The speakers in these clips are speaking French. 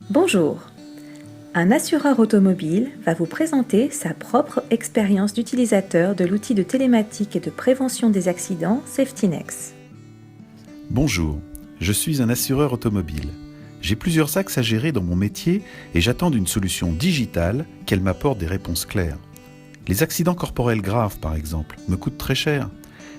Bonjour, un assureur automobile va vous présenter sa propre expérience d'utilisateur de l'outil de télématique et de prévention des accidents SafetyNex. Bonjour, je suis un assureur automobile. J'ai plusieurs axes à gérer dans mon métier et j'attends d'une solution digitale qu'elle m'apporte des réponses claires. Les accidents corporels graves, par exemple, me coûtent très cher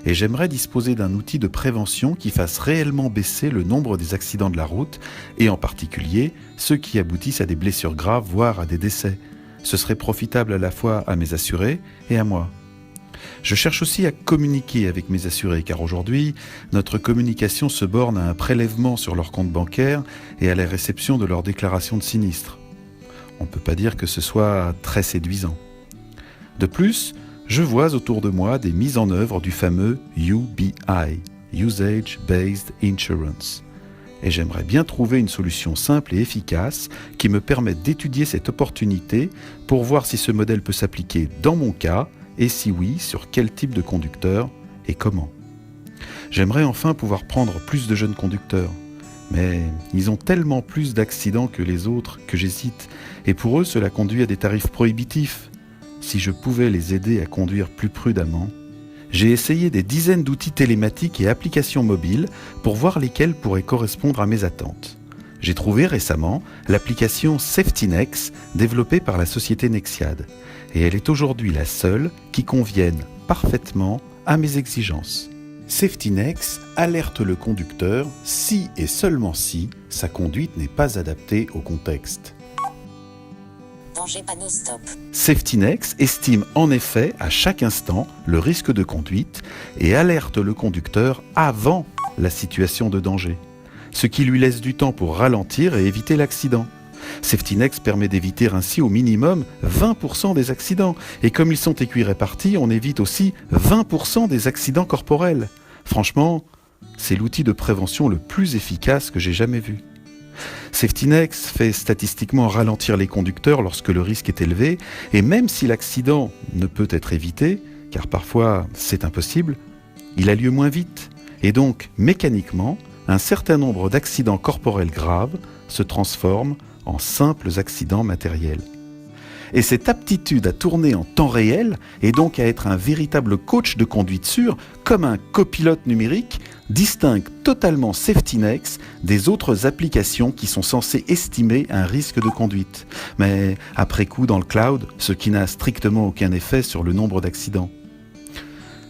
et j'aimerais disposer d'un outil de prévention qui fasse réellement baisser le nombre des accidents de la route et en particulier ceux qui aboutissent à des blessures graves, voire à des décès. Ce serait profitable à la fois à mes assurés et à moi. Je cherche aussi à communiquer avec mes assurés car aujourd'hui, notre communication se borne à un prélèvement sur leur compte bancaire et à la réception de leur déclaration de sinistre. On ne peut pas dire que ce soit très séduisant. De plus, je vois autour de moi des mises en œuvre du fameux UBI, Usage Based Insurance. Et j'aimerais bien trouver une solution simple et efficace qui me permette d'étudier cette opportunité pour voir si ce modèle peut s'appliquer dans mon cas et si oui, sur quel type de conducteur et comment. J'aimerais enfin pouvoir prendre plus de jeunes conducteurs, mais ils ont tellement plus d'accidents que les autres que j'hésite et pour eux cela conduit à des tarifs prohibitifs. Si je pouvais les aider à conduire plus prudemment. J'ai essayé des dizaines d'outils télématiques et applications mobiles pour voir lesquels pourraient correspondre à mes attentes. J'ai trouvé récemment l'application SafetyNex développée par la société Nexiad et elle est aujourd'hui la seule qui convienne parfaitement à mes exigences. SafetyNex alerte le conducteur si et seulement si sa conduite n'est pas adaptée au contexte. Danger panneau stop. SafetyNex estime en effet à chaque instant le risque de conduite et alerte le conducteur avant la situation de danger, ce qui lui laisse du temps pour ralentir et éviter l'accident. SafetyNex permet d'éviter ainsi au minimum 20% des accidents et comme ils sont équirépartis, on évite aussi 20% des accidents corporels. Franchement, c'est l'outil de prévention le plus efficace que j'ai jamais vu. SafetyNex fait statistiquement ralentir les conducteurs lorsque le risque est élevé et même si l'accident ne peut être évité, car parfois c'est impossible, il a lieu moins vite et donc mécaniquement, un certain nombre d'accidents corporels graves se transforment en simples accidents matériels. Et cette aptitude à tourner en temps réel et donc à être un véritable coach de conduite sûre, comme un copilote numérique, distingue totalement SafetyNex des autres applications qui sont censées estimer un risque de conduite. Mais après coup dans le cloud, ce qui n'a strictement aucun effet sur le nombre d'accidents.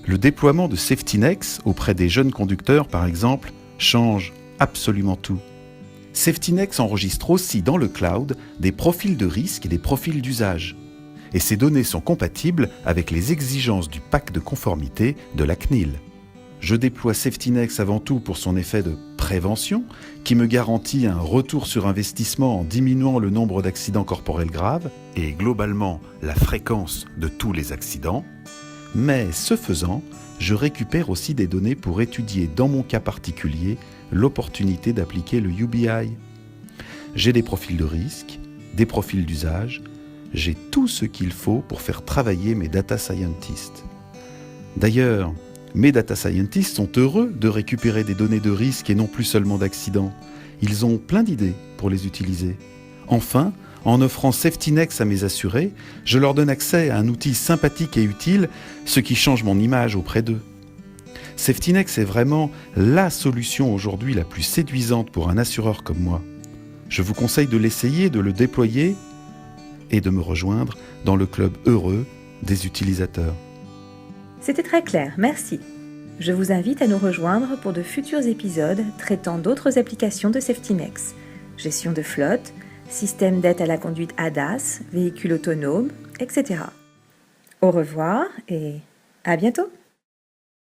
Le déploiement de SafetyNex auprès des jeunes conducteurs, par exemple, change absolument tout. SafetyNex enregistre aussi dans le cloud des profils de risque et des profils d'usage. Et ces données sont compatibles avec les exigences du pack de conformité de la CNIL. Je déploie SafetyNex avant tout pour son effet de prévention, qui me garantit un retour sur investissement en diminuant le nombre d'accidents corporels graves et globalement la fréquence de tous les accidents. Mais ce faisant, je récupère aussi des données pour étudier dans mon cas particulier l'opportunité d'appliquer le UBI. J'ai des profils de risque, des profils d'usage, j'ai tout ce qu'il faut pour faire travailler mes data scientists. D'ailleurs, mes data scientists sont heureux de récupérer des données de risque et non plus seulement d'accidents. Ils ont plein d'idées pour les utiliser. Enfin, en offrant SafetyNex à mes assurés, je leur donne accès à un outil sympathique et utile, ce qui change mon image auprès d'eux. SafetyNex est vraiment la solution aujourd'hui la plus séduisante pour un assureur comme moi. Je vous conseille de l'essayer, de le déployer et de me rejoindre dans le club heureux des utilisateurs. C'était très clair, merci. Je vous invite à nous rejoindre pour de futurs épisodes traitant d'autres applications de SafetyNex, gestion de flotte, système d'aide à la conduite ADAS, véhicules autonomes, etc. Au revoir et à bientôt.